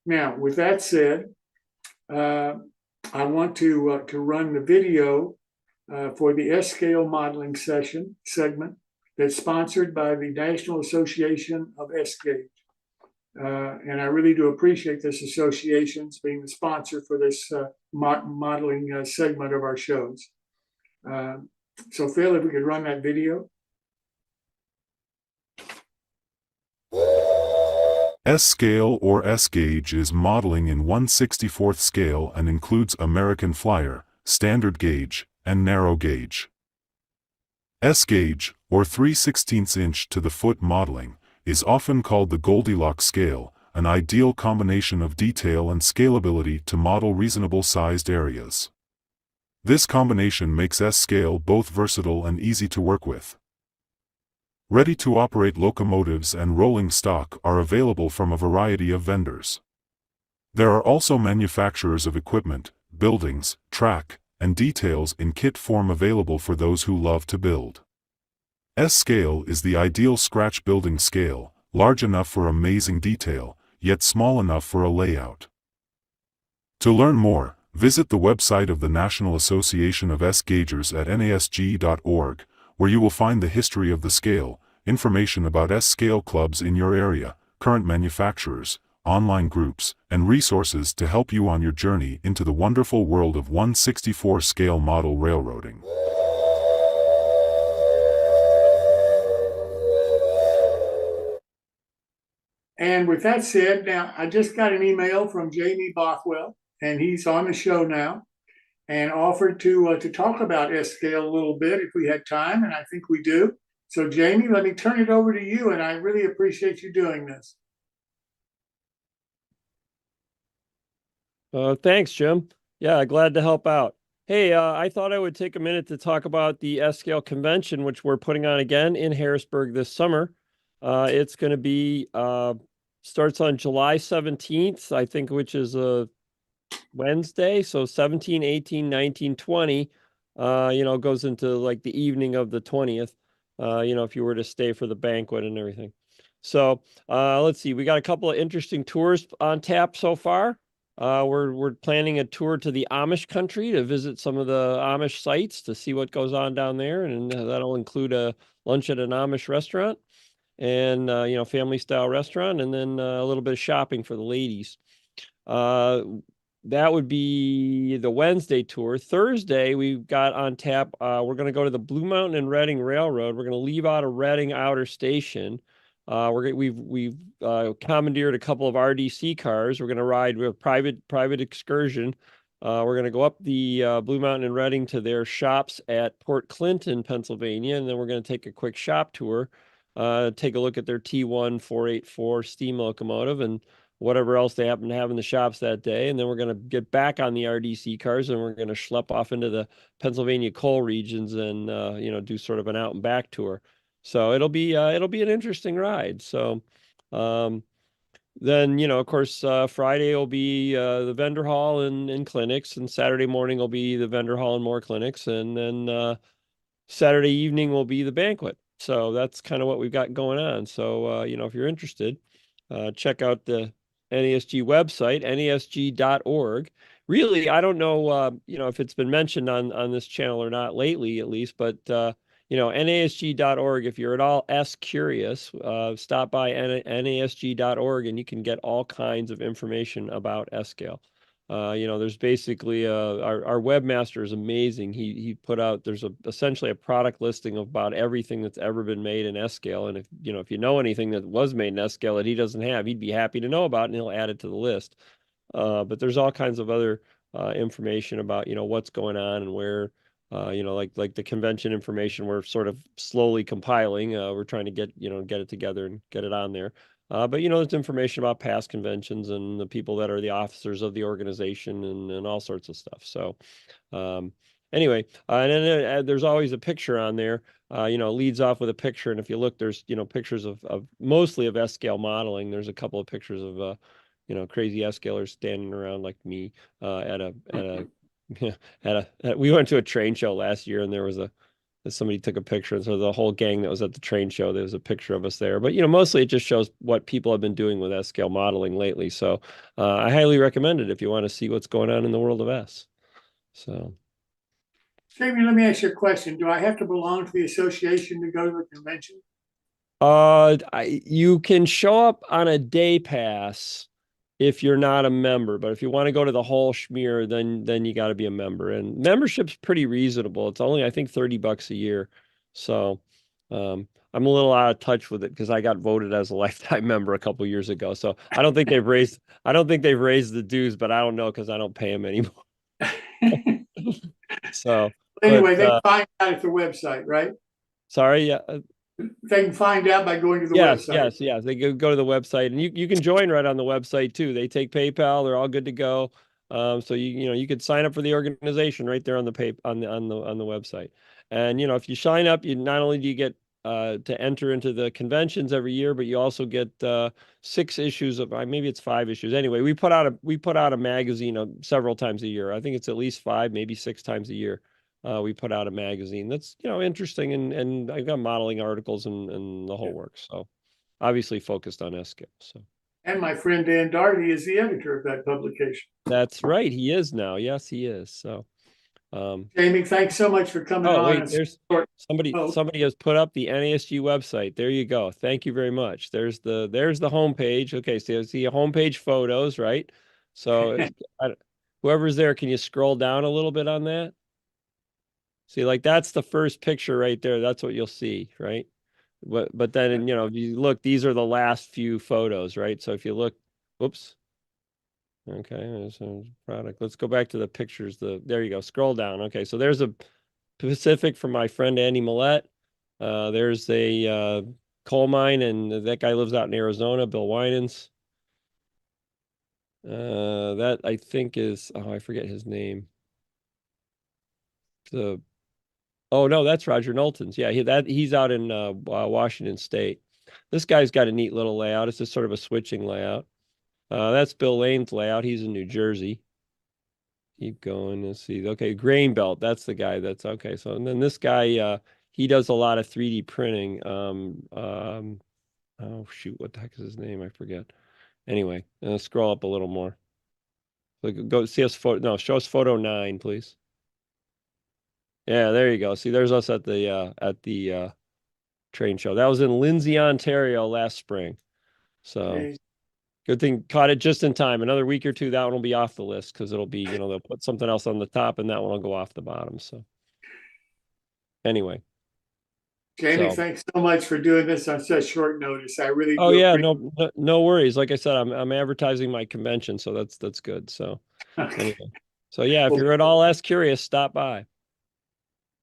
Now, with that said, I want to run the video for the S-scale modeling segment that's sponsored by the National Association of S-Gauge. And I really do appreciate this association's being the sponsor for this modeling segment of our shows. So Phil, if we could run that video. S-scale or S-gauge is modeling in 1/64th scale and includes American Flyer, standard gauge, and narrow gauge. S-gauge, or 3/16 inch to the foot modeling, is often called the Goldilocks scale, an ideal combination of detail and scalability to model reasonable-sized areas. This combination makes S-scale both versatile and easy to work with. Ready-to-operate locomotives and rolling stock are available from a variety of vendors. There are also manufacturers of equipment, buildings, track, and details in kit form available for those who love to build. S-scale is the ideal scratch building scale, large enough for amazing detail, yet small enough for a layout. To learn more, visit the website of the National Association of S-Gaugers at nasg.org, where you will find the history of the scale, information about S-scale clubs in your area, current manufacturers, online groups, and resources to help you on your journey into the wonderful world of 1/64 scale model railroading. And with that said, now I just got an email from Jamie Bothwell, and he's on the show now, and offered to talk about S-scale a little bit if we had time, and I think we do. So Jamie, let me turn it over to you, and I really appreciate you doing this. Thanks, Jim. Yeah, glad to help out. Hey, I thought I would take a minute to talk about the S-scale convention, which we're putting on again in Harrisburg this summer. It's going to be starts on July 17th, I think, which is a Wednesday. So 17, 18, 19, 20, goes into like the evening of the 20th, if you were to stay for the banquet and everything. So let's see, we got a couple of interesting tours on tap so far. We're planning a tour to the Amish country to visit some of the Amish sites to see what goes on down there. And that'll include a lunch at an Amish restaurant and, family style restaurant, and then a little bit of shopping for the ladies. That would be the Wednesday tour. Thursday, we've got on tap, we're going to go to the Blue Mountain and Reading Railroad. We're going to leave out of Reading Outer Station. We've commandeered a couple of RDC cars. We're going to ride with a private excursion. We're going to go up the Blue Mountain and Reading to their shops at Port Clinton, Pennsylvania, and then we're going to take a quick shop tour, take a look at their T1 484 steam locomotive and whatever else they happen to have in the shops that day. And then we're going to get back on the RDC cars, and we're going to schlep off into the Pennsylvania coal regions and, do sort of an out and back tour. So it'll be an interesting ride. So then, of course, Friday will be the vendor hall and clinics, and Saturday morning will be the vendor hall and more clinics, and then Saturday evening will be the banquet. So that's kind of what we've got going on. So, if you're interested, check out the NASG website, nasg.org. Really, I don't know, if it's been mentioned on this channel or not lately, at least, but NASG.org, if you're at all curious, stop by NASG.org and you can get all kinds of information about S-scale. There's basically our webmaster is amazing. He put out, there's essentially a product listing of about everything that's ever been made in S-scale. And if you know anything that was made in S-scale that he doesn't have, he'd be happy to know about, and he'll add it to the list. But there's all kinds of other information about, what's going on and where, like the convention information we're sort of slowly compiling. We're trying to get it together and get it on there. But there's information about past conventions and the people that are the officers of the organization and all sorts of stuff. So anyway, and then there's always a picture on there. Leads off with a picture, and if you look, there's pictures of mostly of S-scale modeling. There's a couple of pictures of crazy S-scalers standing around like me at a we went to a train show last year, and there was somebody took a picture. And so the whole gang that was at the train show, there was a picture of us there. But, mostly it just shows what people have been doing with S-scale modeling lately. So I highly recommend it if you want to see what's going on in the world of S. So. Jamie, let me ask you a question. Do I have to belong to the association to go to the convention? You can show up on a day pass if you're not a member, but if you want to go to the whole schmear, then you got to be a member. And membership's pretty reasonable. It's only, I think, $30 a year. So I'm a little out of touch with it because I got voted as a lifetime member a couple years ago. So I don't think they've raised the dues, but I don't know because I don't pay them anymore. So anyway, they can find out at the website, right? Sorry, yeah. They can find out by going to the website. Yes. They go to the website, and you can join right on the website too. They take PayPal. They're all good to go. So you could sign up for the organization right there on the on the website. And if you sign up, you not only do you get to enter into the conventions every year, but you also get 6 issues of maybe it's 5 issues. Anyway, we put out a magazine several times a year. I think it's at least 5, maybe 6 times a year. We put out a magazine that's interesting, and I've got modeling articles and the whole works. So obviously focused on S-scale. So. And my friend Dan Darby is the editor of that publication. That's right. He is now. Yes, he is. So Jamie, thanks so much for coming on. Wait, there's somebody has put up the NASG website. There you go. Thank you very much. There's the homepage. Okay, so you see a homepage photos, right? So whoever's there, can you scroll down a little bit on that? See, like that's the first picture right there. That's what you'll see, right? But then, if you look, these are the last few photos, right? So if you look, whoops. Okay, there's a product. Let's go back to the pictures. There you go. Scroll down. Okay, so there's a Pacific from my friend Andy Millette. There's a coal mine, and that guy lives out in Arizona, Bill Winans. That I think is, I forget his name. Oh no, that's Roger Knowlton's. Yeah, he's out in Washington State. This guy's got a neat little layout. It's just sort of a switching layout. That's Bill Lane's layout. He's in New Jersey. Keep going. Let's see. Okay, Grain Belt. That's the guy. That's okay. So and then this guy, he does a lot of 3D printing. Oh shoot, what the heck is his name? I forget. Anyway, scroll up a little more. So go see us photo. No, show us photo 9, please. Yeah, there you go. See, there's us at the train show. That was in Lindsay, Ontario last spring. So good thing caught it just in time. Another week or two, that one will be off the list because it'll be, they'll put something else on the top and that one will go off the bottom. So anyway. Jamie, thanks so much for doing this on such short notice. I really Oh yeah, no worries. Like I said, I'm advertising my convention, so that's good. So anyway. So yeah, if you're at all curious, stop by.